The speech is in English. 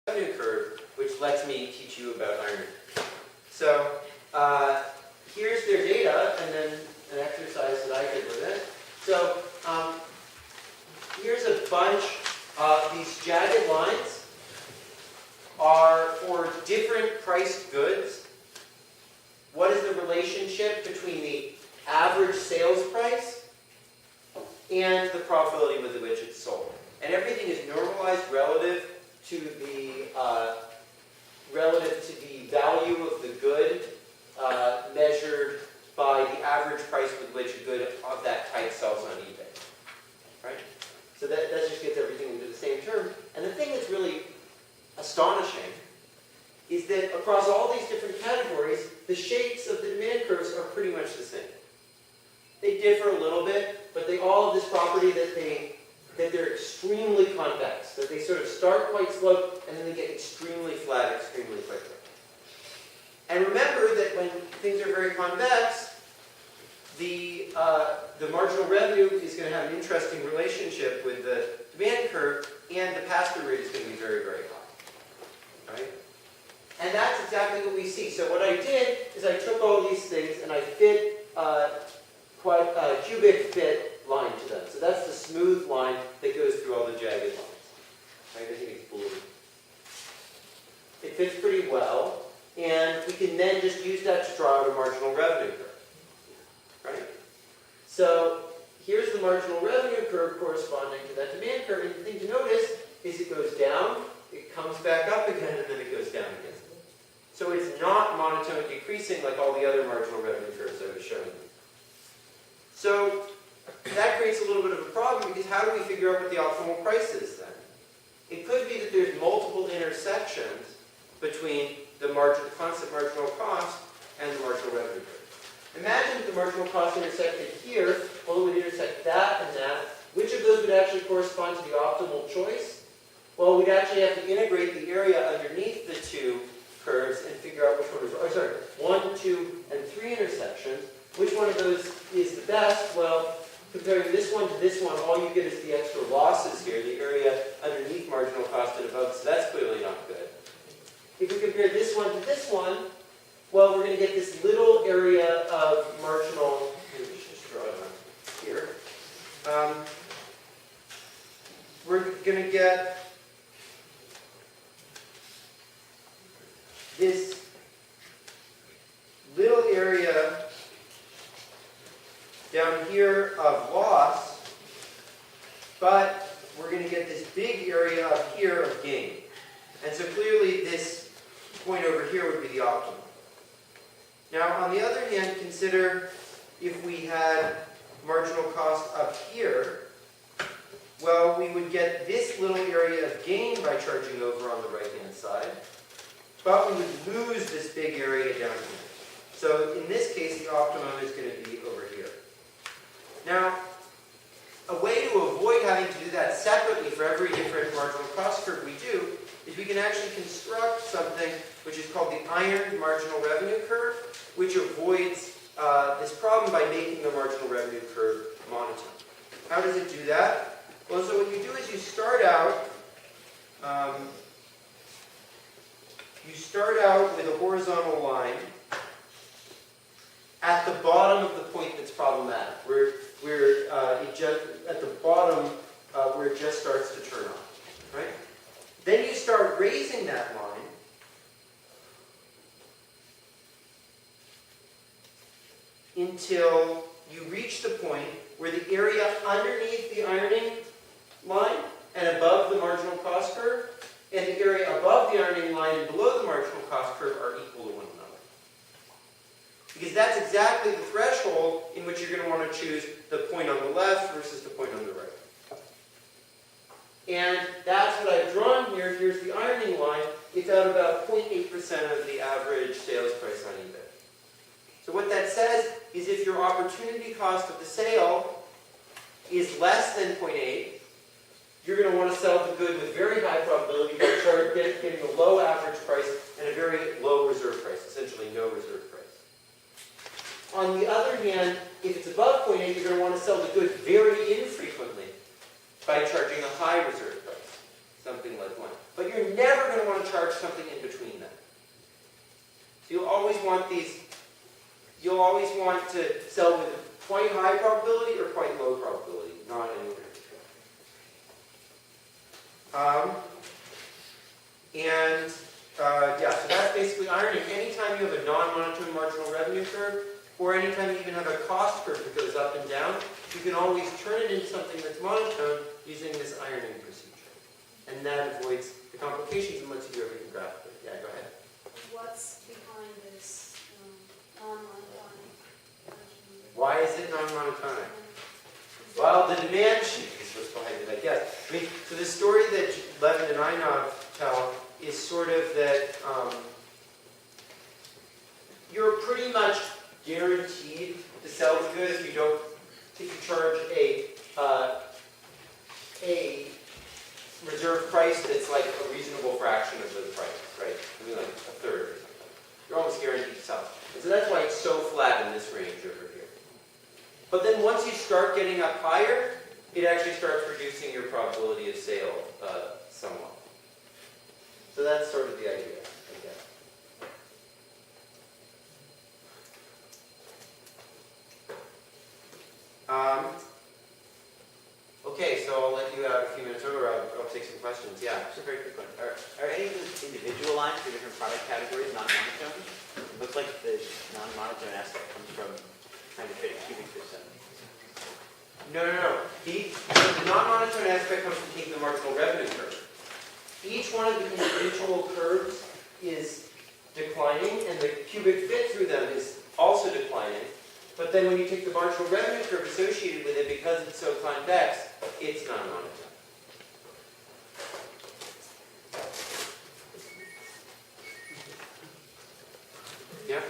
revenue curve, which lets me teach you about ironing. So here's their data, and then an exercise that I did with it. So here's a bunch of these jagged lines are for different priced goods. What is the relationship between the average sales price and the probability with which it's sold? And everything is normalized relative to the value of the good measured by the average price with which a good of that type sells on eBay. Right? So that just gets everything into the same term. And the thing that's really astonishing is that across all these different categories, the shapes of the demand curves are pretty much the same. They differ a little bit, but they all have this property that they're extremely convex, that they sort of start quite slow and then they get extremely flat extremely quickly. And remember that when things are very convex, the marginal revenue is going to have an interesting relationship with the demand curve, and the pass-through rate is going to be very, very high. Right? And that's exactly what we see. So what I did is I took all these things and I fit quite a cubic fit line to them. So that's the smooth line that goes through all the jagged lines. Right? I think it's blue. It fits pretty well, and we can then just use that to draw out a marginal revenue curve. Right? So here's the marginal revenue curve corresponding to that demand curve. And the thing to notice is it goes down, it comes back up again, and then it goes down again. So it's not monotone decreasing like all the other marginal revenue curves I was showing you. So that creates a little bit of a problem, because how do we figure out what the optimal price is then? It could be that there's multiple intersections between the constant marginal cost and the marginal revenue curve. Imagine if the marginal cost intersected here, well, it would intersect that and that. Which of those would actually correspond to the optimal choice? Well, we'd actually have to integrate the area underneath the two curves and figure out which one is, 1, 2, and 3 intersections. Which one of those is the best? Well, comparing this one to this one, all you get is the extra losses here, the area underneath marginal cost and above, so that's clearly not good. If we compare this one to this one, well, we're going to get this little area of marginal, let me just draw it on here. We're going to get this little area down here of loss, but we're going to get this big area up here of gain. And so clearly this point over here would be the optimum. Now, on the other hand, consider if we had marginal cost up here, well, we would get this little area of gain by charging over on the right-hand side, but we would lose this big area down here. So in this case, the optimum is going to be over here. Now, a way to avoid having to do that separately for every different marginal cost curve we do is we can actually construct something which is called the ironed marginal revenue curve, which avoids this problem by making the marginal revenue curve monotone. How does it do that? Well, so what you do is you start out with a horizontal line at the bottom of the point that's problematic, where at the bottom where it just starts to turn on, right? Then you start raising that line until you reach the point where the area underneath the ironing line and above the marginal cost curve and the area above the ironing line and below the marginal cost curve are equal to one another. Because that's exactly the threshold in which you're going to want to choose the point on the left versus the point on the right. And that's what I've drawn here. Here's the ironing line. It's at about 0.8% of the average sales price on eBay. So what that says is if your opportunity cost of the sale is less than 0.8, you're going to want to sell the good with very high probability by getting a low average price and a very low reserve price, essentially no reserve price. On the other hand, if it's above 0.8, you're going to want to sell the good very infrequently by charging a high reserve price, something like 1. But you're never going to want to quite high probability or quite low probability, not anywhere in between. Yeah, so that's basically ironing. Anytime you have a non-monotone marginal revenue curve, or anytime you even have a cost curve that goes up and down, you can always turn it into something that's monotone using this ironing procedure. And that avoids the complications and lets you do everything graphically. Yeah, go ahead. What's behind this non-monotonic? Why is it non-monotonic? Well, the demand sheet is what's behind it, I guess. I mean, so the story that Levin and Einov tell is sort of that you're pretty much guaranteed to sell the good if you don't, if you charge a reserve price that's like a reasonable fraction of the price, right? I mean, like a third or something. You're almost guaranteed to sell. And so that's why it's so flat in this range over here. But then once you start getting up higher, it actually starts reducing your probability of sale somewhat. So that's sort of the idea, I guess. Okay, so I'll let you have a few minutes over. I'll take some questions. Yeah. Just a very quick one. Are any of these individualized for different product categories, non-monotone? It looks like the non-monotone aspect comes from trying to fit a cubic system. No. The non-monotone aspect comes from taking the marginal revenue curve. Each one of the individual curves is declining, and the cubic fit through them is also declining. But then when you take the marginal revenue curve associated with it, because it's so convex, it's non-monotone. Yeah?